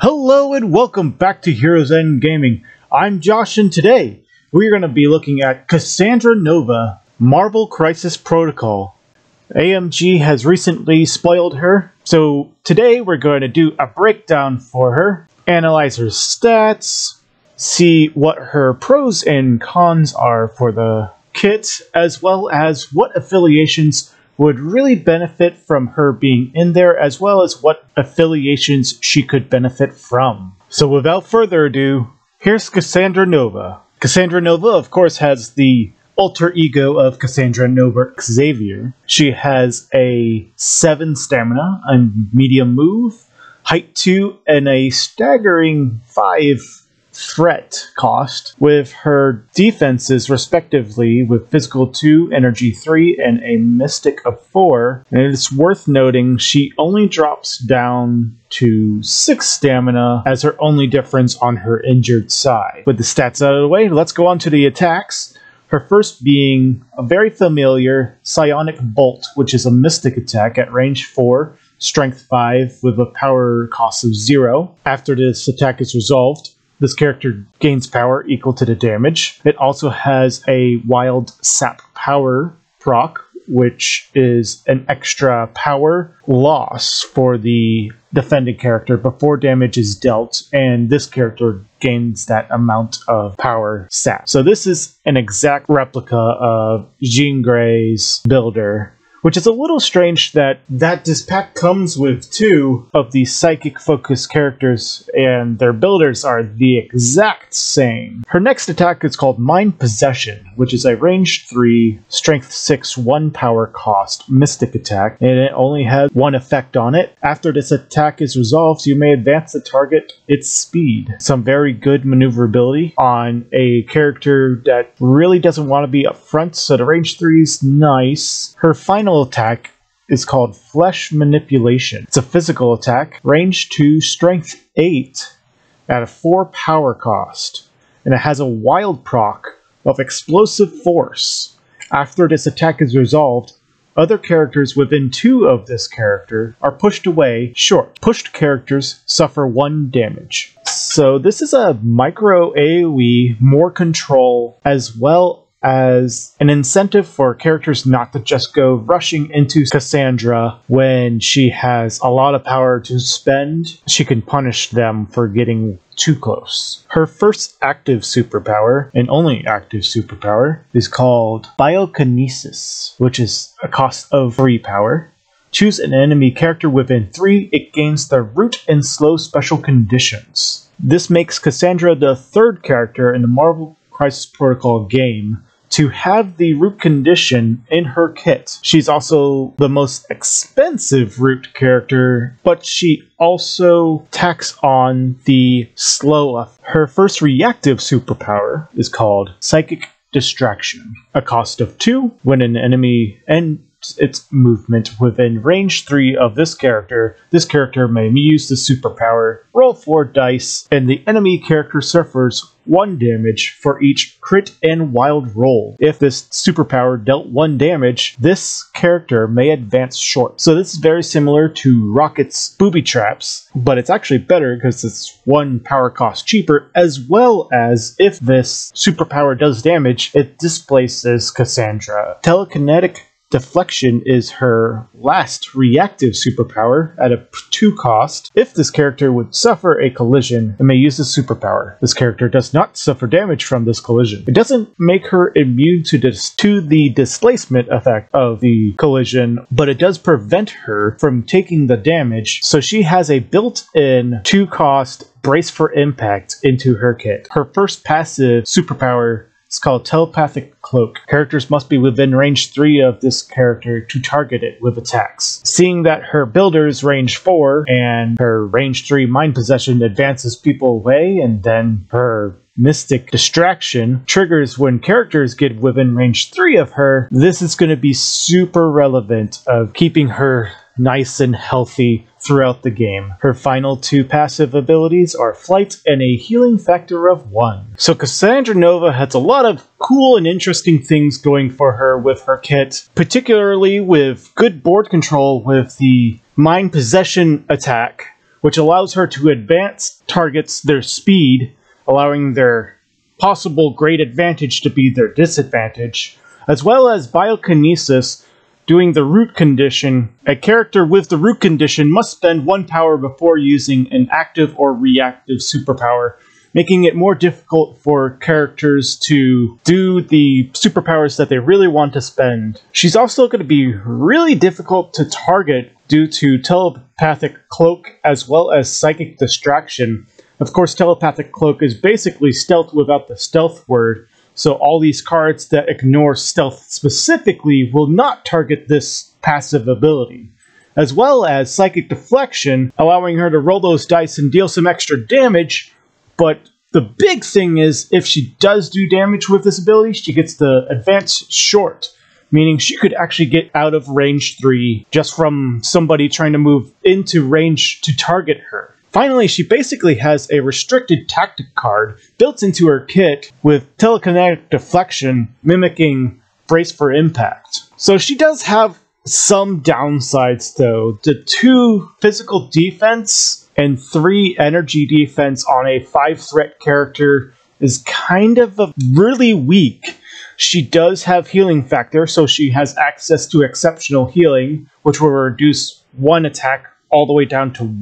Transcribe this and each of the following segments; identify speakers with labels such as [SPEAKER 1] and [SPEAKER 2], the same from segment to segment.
[SPEAKER 1] Hello and welcome back to Heroes End Gaming. I'm Josh and today we're going to be looking at Cassandra Nova, Marvel Crisis Protocol. AMG has recently spoiled her, so today we're going to do a breakdown for her, analyze her stats, see what her pros and cons are for the kit, as well as what affiliations would really benefit from her being in there, as well as what affiliations she could benefit from. So without further ado, here's Cassandra Nova. Cassandra Nova, of course, has the alter ego of Cassandra Nova Xavier. She has a 7 stamina, a medium move, height 2, and a staggering 5 threat cost, with her defenses respectively with physical 2, energy 3, and a mystic of 4. And it's worth noting she only drops down to 6 stamina as her only difference on her injured side. With the stats out of the way, let's go on to the attacks. Her first being a very familiar Psionic Bolt, which is a mystic attack at range 4, strength 5 with a power cost of 0. After this attack is resolved, this character gains power equal to the damage. It also has a wild sap power proc, which is an extra power loss for the defending character before damage is dealt, and this character gains that amount of power sap. So this is an exact replica of Jean Grey's builder, which is a little strange that this pack comes with 2 of the psychic-focused characters, and their builders are the exact same. Her next attack is called Mind Possession, which is a range 3, strength 6, 1 power cost mystic attack, and it only has 1 effect on it. After this attack is resolved, you may advance the target its speed. Some very good maneuverability on a character that really doesn't want to be up front, so the range 3 is nice. Her final attack is called Flesh Manipulation. It's a physical attack, range 2, strength 8, at a 4 power cost, and it has a wild proc of Explosive Force. After this attack is resolved, other characters within 2 of this character are pushed away short. Pushed characters suffer 1 damage. So this is a micro AoE, more control, as well as an incentive for characters not to just go rushing into Cassandra when she has a lot of power to spend. She can punish them for getting too close. Her first active superpower, and only active superpower, is called Biokinesis, which is a cost of 3 power. Choose an enemy character within 3, it gains the root and slow special conditions. This makes Cassandra the 3rd character in the Marvel Crisis Protocol game to have the root condition in her kit. She's also the most expensive root character, but she also tacks on the slow. Her first reactive superpower is called Psychic Distraction, a cost of 2. When an enemy ends its movement within range 3 of this character may use the superpower, roll 4 dice, and the enemy character suffers 1 damage for each crit and wild roll. If this superpower dealt 1 damage, this character may advance short. So this is very similar to Rocket's Booby Traps, but it's actually better because it's 1 power cost cheaper, as well as if this superpower does damage, it displaces Cassandra. Telekinetic Deflection is her last reactive superpower at a 2 cost. If this character would suffer a collision, it may use the superpower. This character does not suffer damage from this collision. It doesn't make her immune to the displacement effect of the collision, but it does prevent her from taking the damage, so she has a built-in 2 cost Brace for Impact into her kit. Her first passive superpower is called Telepathic Cloak. Characters must be within range 3 of this character to target it with attacks. Seeing that her builder's range 4 and her range 3 Mind Possession advances people away, and then her Mystic Distraction triggers when characters get within range 3 of her, this is going to be super relevant of keeping her nice and healthy throughout the game. Her final 2 passive abilities are Flight and a healing factor of 1. So Cassandra Nova has a lot of cool and interesting things going for her with her kit, particularly with good board control with the Mind Possession attack, which allows her to advance targets their speed, allowing their possible great advantage to be their disadvantage, as well as biokinesis, doing the root condition. A character with the root condition must spend 1 power before using an active or reactive superpower, making it more difficult for characters to do the superpowers that they really want to spend. She's also going to be really difficult to target due to telepathic cloak as well as psychic distraction. Of course, telepathic cloak is basically stealth without the stealth word, so all these cards that ignore stealth specifically will not target this passive ability. As well as psychic deflection, allowing her to roll those dice and deal some extra damage, but the big thing is if she does do damage with this ability, she gets the advance short, meaning she could actually get out of range 3 just from somebody trying to move into range to target her. Finally, she basically has a restricted tactic card built into her kit with telekinetic deflection, mimicking brace for impact. So she does have some downsides though. The 2 physical defense and 3 energy defense on a 5 threat character is kind of really weak. She does have healing factor, so she has access to exceptional healing, which will reduce 1 attack all the way down to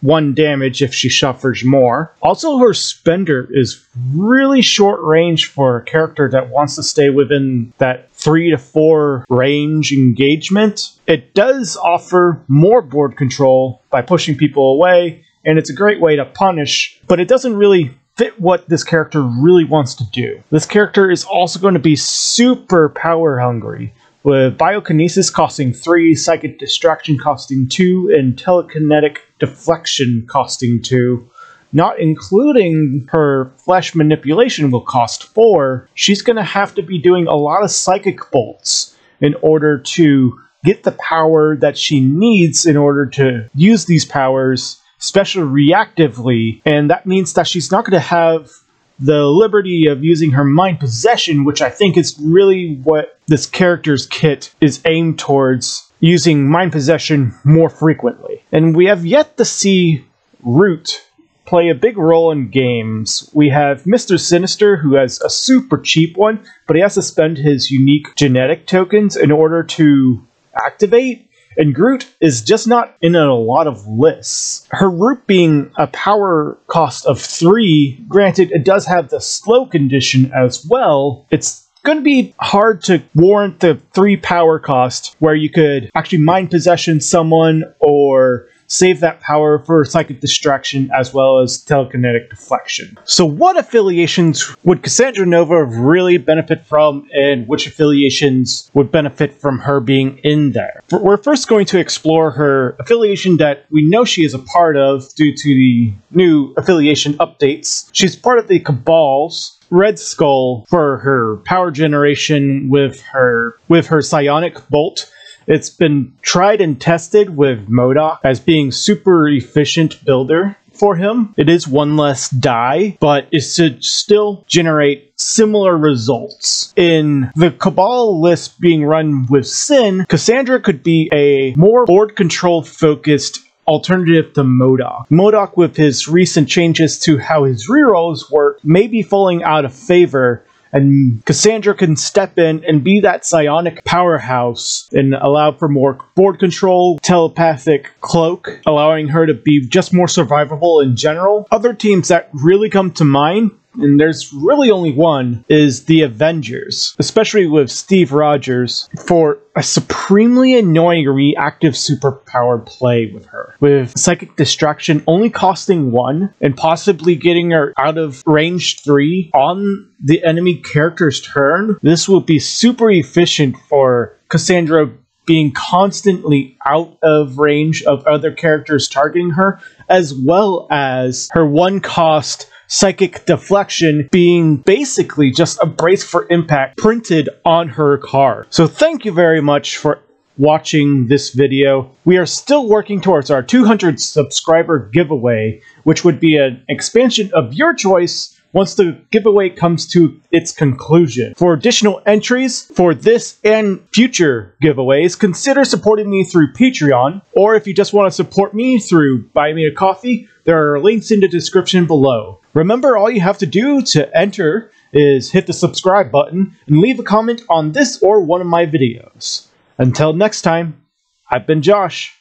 [SPEAKER 1] 1 damage if she suffers more. Also, her spender is really short range for a character that wants to stay within that 3 to 4 range engagement. It does offer more board control by pushing people away, and it's a great way to punish, but it doesn't really fit what this character really wants to do. This character is also going to be super power hungry, with biokinesis costing 3, psychic distraction costing 2, and telekinetic deflection costing 2. Not including her flesh manipulation will cost 4. She's going to have to be doing a lot of psychic bolts in order to get the power that she needs in order to use these powers, especially reactively, and that means that she's not going to have the liberty of using her mind possession, which I think is really what this character's kit is aimed towards, using mind possession more frequently. And we have yet to see Root play a big role in games. We have Mr. Sinister, who has a super cheap one, but he has to spend his unique genetic tokens in order to activate. And Groot is just not in a lot of lists. Her Root being a power cost of 3, granted it does have the slow condition as well, it's going to be hard to warrant the 3 power cost where you could actually mind possession someone or save that power for psychic distraction as well as telekinetic deflection. So what affiliations would Cassandra Nova really benefit from, and which affiliations would benefit from her being in there? We're first going to explore her affiliation that we know she is a part of due to the new affiliation updates. She's part of the Cabal's Red Skull for her power generation with her psionic bolt. It's been tried and tested with MODOK as being super efficient builder for him. It is 1 less die, but it should still generate similar results. In the Cabal list being run with Sin, Cassandra could be a more board control focused alternative to MODOK. MODOK, with his recent changes to how his rerolls work, may be falling out of favor, and Cassandra can step in and be that psionic powerhouse and allow for more board control, telepathic cloak, allowing her to be just more survivable in general. Other teams that really come to mind, and there's really only one, is the Avengers, especially with Steve Rogers, for a supremely annoying reactive superpower play with her. With psychic distraction only costing 1 and possibly getting her out of range 3 on the enemy character's turn, this will be super efficient for Cassandra being constantly out of range of other characters targeting her, as well as her 1 cost psychic deflection being basically just a brace for impact printed on her card. So thank you very much for watching this video. We are still working towards our 200 subscriber giveaway, which would be an expansion of your choice once the giveaway comes to its conclusion. For additional entries for this and future giveaways, consider supporting me through Patreon, or if you just want to support me through Buy Me a Coffee, there are links in the description below. Remember, all you have to do to enter is hit the subscribe button and leave a comment on this or one of my videos. Until next time, I've been Josh.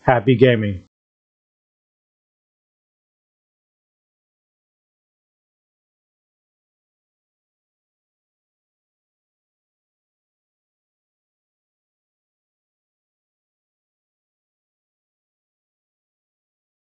[SPEAKER 1] Happy gaming.